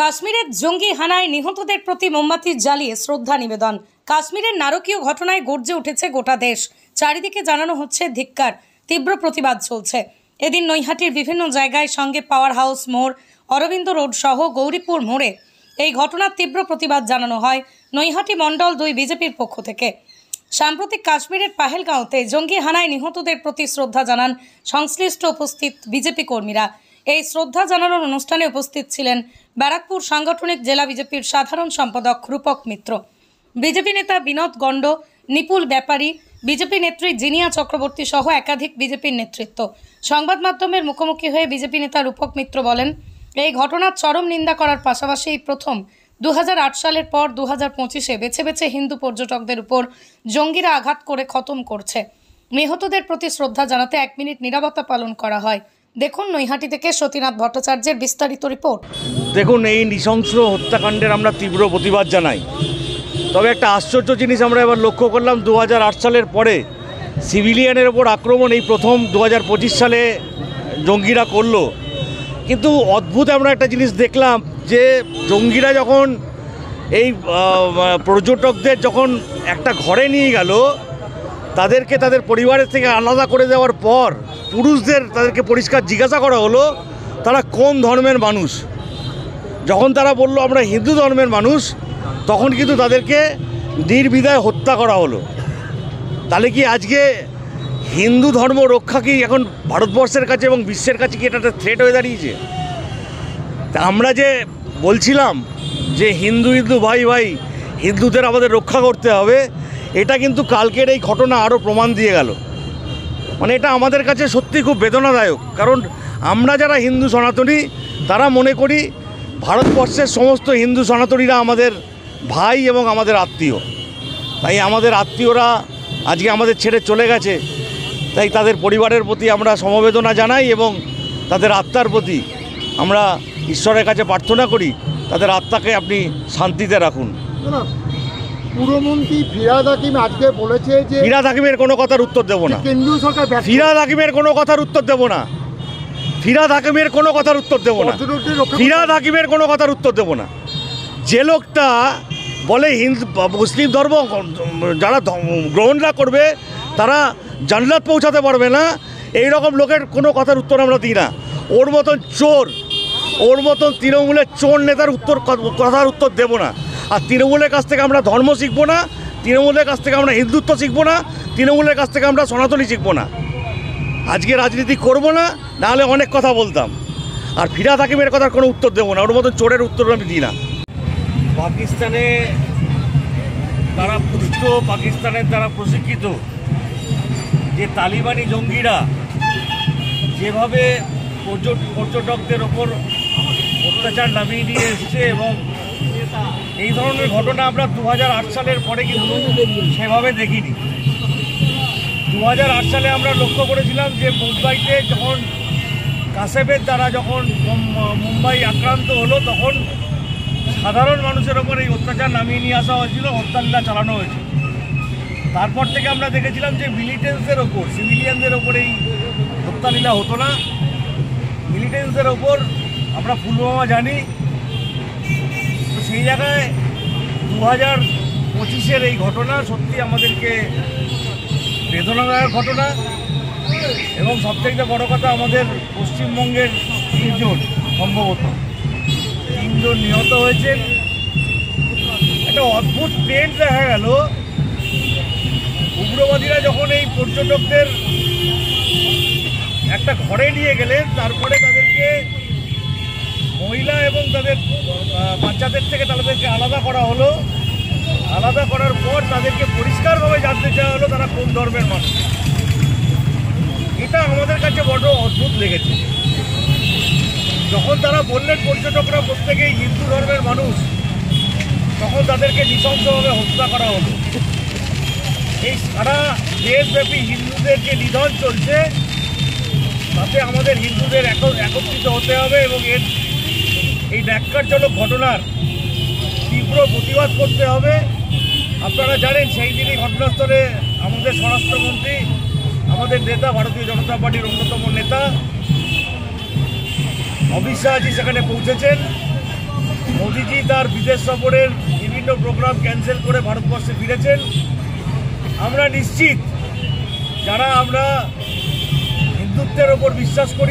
কাশ্মীরের জঙ্গি হানায় নিহতদের প্রতি মোমবাতি জ্বালিয়ে শ্রদ্ধা নিবেদন। কাশ্মীরের নারকীয় ঘটনায় গর্জে উঠেছে গোটা দেশ। চারিদিকে জানানো হচ্ছে ধিক্কার, তীব্র প্রতিবাদ চলছে। এদিন নৈহাটির বিভিন্ন জায়গায়, সঙ্গে পাওয়ার হাউস মোড়, অরবিন্দ রোড সহ গৌরীপুর মোড়ে এই ঘটনার তীব্র প্রতিবাদ জানানো হয় নৈহাটি মণ্ডল 2 বিজেপির পক্ষ থেকে। সাম্প্রতিক কাশ্মীরের পাহেলগাঁওতে জঙ্গি হানায় নিহতদের প্রতি শ্রদ্ধা জানান সংশ্লিষ্ট উপস্থিত বিজেপি কর্মীরা। এই শ্রদ্ধা জানানোর অনুষ্ঠানে উপস্থিত ছিলেন ব্যারাকপুর সাংগঠনিক জেলা বিজেপির সাধারণ সম্পাদক রূপক মিত্র, বিজেপি নেতা বিনোদ গণ্ড, নিপুল ব্যাপারী, বিজেপি নেত্রী জিনিয়া চক্রবর্তী সহ একাধিক বিজেপির নেতৃত্ব। সংবাদ মাধ্যমের মুখোমুখি হয়ে বিজেপি নেতা রূপক মিত্র বলেন, এই ঘটনার চরম নিন্দা করার পাশাপাশি এই প্রথম 2008 সালের পর 2025-এ বেছে বেছে হিন্দু পর্যটকদের উপর জঙ্গিরা আঘাত করে খতম করছে। নিহতদের প্রতি শ্রদ্ধা জানাতে 1 মিনিট নীরবতা পালন করা হয়। দেখুন নৈহাটি থেকে সতীনাথ ভট্টাচার্যের বিস্তারিত রিপোর্ট। দেখুন, এই নৃশংস হত্যাকাণ্ডের আমরা তীব্র প্রতিবাদ জানাই। তবে একটা আশ্চর্য জিনিস আমরা এবার লক্ষ্য করলাম, 2008 সালের পরে সিভিলিয়ানের ওপর আক্রমণ এই প্রথম 2025 সালে জঙ্গিরা করলো। কিন্তু অদ্ভুত আমরা একটা জিনিস দেখলাম যে জঙ্গিরা যখন এই পর্যটকদের যখন একটা ঘরে নিয়ে গেল, তাদেরকে তাদের পরিবারের থেকে আলাদা করে দেওয়ার পর পুরুষদের তাদেরকে পরিষ্কার জিজ্ঞাসা করা হলো তারা কোন ধর্মের মানুষ। যখন তারা বলল আমরা হিন্দু ধর্মের মানুষ, তখন কিন্তু তাদেরকে নির্বিধায় হত্যা করা হলো। তাহলে কি আজকে হিন্দু ধর্ম রক্ষা কি এখন ভারতবর্ষের কাছে এবং বিশ্বের কাছে কি এটা একটা থ্রেট হয়ে দাঁড়িয়েছে? তা আমরা যে বলছিলাম যে হিন্দু ভাই ভাই, হিন্দুদের আমাদের রক্ষা করতে হবে, এটা কিন্তু কালকের এই ঘটনা আরও প্রমাণ দিয়ে গেল। মানে এটা আমাদের কাছে সত্যি খুব বেদনাদায়ক। কারণ আমরা যারা হিন্দু সনাতনী, তারা মনে করি ভারতবর্ষের সমস্ত হিন্দু সনাতনীরা আমাদের ভাই এবং আমাদের আত্মীয়। তাই আমাদের আত্মীয়রা আজকে আমাদের ছেড়ে চলে গেছে, তাই তাদের পরিবারের প্রতি আমরা সমবেদনা জানাই এবং তাদের আত্মার প্রতি আমরা ঈশ্বরের কাছে প্রার্থনা করি তাদের আত্মাকে আপনি শান্তিতে রাখুন। পুরমন্ত্রী ফিরহাদ হাকিম আজকে বলেছে যে ফিরহাদ হাকিমের কোনো কথার উত্তর দেব না। কেন্দ্রীয় সরকার ফিরহাদ হাকিমের কোনো কথার উত্তর দেব না। ফিরহাদ হাকিমের কোনো কথার উত্তর দেব না। ফিরহাদ হাকিমের কোনো কথার উত্তর দেব না। যে লোকটা বলে হিন্দু মুসলিম ধর্ম যারা গ্রহণ না করবে তারা জান্নাত পৌঁছাতে পারবে না, এই রকম লোকের কোনো কথার উত্তর আমরা দিই না। ওর মতন চোর, ওর মতন তৃণমূলের চোর নেতার কথার উত্তর দেব না। আর তৃণমূলের কাছ থেকে আমরা ধর্ম শিখবো না, তৃণমূলের কাছ থেকে আমরা হিন্দুত্ব শিখবো না, তৃণমূলের কাছ থেকে আমরা সনাতনী শিখবো না। আজকে রাজনীতি করবো না, নাহলে অনেক কথা বলতাম। আর ফিরহাদ হাকিমের কথার কোনো উত্তর দেবো না, ওর মতন চোরের উত্তর আমি দিই না। পাকিস্তানে তারা পুষ্ট, পাকিস্তানের দ্বারা প্রশিক্ষিত যে তালিবানি জঙ্গিরা যেভাবে পর্যটকদের ওপর অত্যাচার নামিয়ে নিয়ে এসছে, এবং এই ধরনের ঘটনা আমরা 2008 সালের পরে কিন্তু সেভাবে দেখিনি। 2008 সালে আমরা লক্ষ্য করেছিলাম যে মুম্বাইতে যখন কাসেমের দ্বারা যখন মুম্বাই আক্রান্ত হলো, তখন সাধারণ মানুষের ওপর এই অত্যাচার নামিয়ে নিয়ে আসা হয়েছিল, হত্যালীলা চালানো হয়েছিল। তারপর থেকে আমরা দেখেছিলাম যে মিলিটেন্টসদের ওপর, সিভিলিয়ানদের ওপর এই হত্যালীলা হতো না। মিলিটেন্টসদের ওপর আমরা পুলওয়ামা জানি। তো সেই জায়গায় 2025-এর এই ঘটনা সত্যি আমাদেরকে বেদনাদায়ক ঘটনা। এবং সবথেকে বড় কথা, আমাদের পশ্চিমবঙ্গের 3 জন সম্ভবত 3 জন নিহত হয়েছেন। একটা অদ্ভুত ট্রেন্ড দেখা গেল, উগ্রবাদীরা যখন এই পর্যটকদের একটা ঘরে নিয়ে গেলেন, তারপরে তাদেরকে মহিলা এবং তাদের বাচ্চাদের থেকে তাদেরকে আলাদা করা হলো। আলাদা করার পর তাদেরকে পরিষ্কারভাবে জানতে চাওয়া হলো তারা কোন ধর্মের মানুষ। এটা আমাদের কাছে বড় অদ্ভুত লেগেছে। যখন তারা বললেন পর্যটকরা প্রত্যেকেই হিন্দু ধর্মের মানুষ, তখন তাদেরকে নৃশংসভাবে হত্যা করা হলো। এই সারা দেশব্যাপী হিন্দুদের যে নিধন চলছে, তাতে আমাদের হিন্দুদের একত্রিত হতে হবে এবং এই ন্যাক্কারজনক ঘটনার তীব্র প্রতিবাদ করতে হবে। আপনারা জানেন সেই দিনই ঘটনাস্থলে আমাদের স্বরাষ্ট্রমন্ত্রী, আমাদের নেতা, ভারতীয় জনতা পার্টির অন্যতম নেতা অমিত শাহজি সেখানে পৌঁছেছেন। তার বিদেশ সফরের বিভিন্ন প্রোগ্রাম ক্যান্সেল করে ভারতবর্ষে ফিরেছেন। আমরা নিশ্চিত যারা আমরা হিন্দুত্বের ওপর বিশ্বাস করি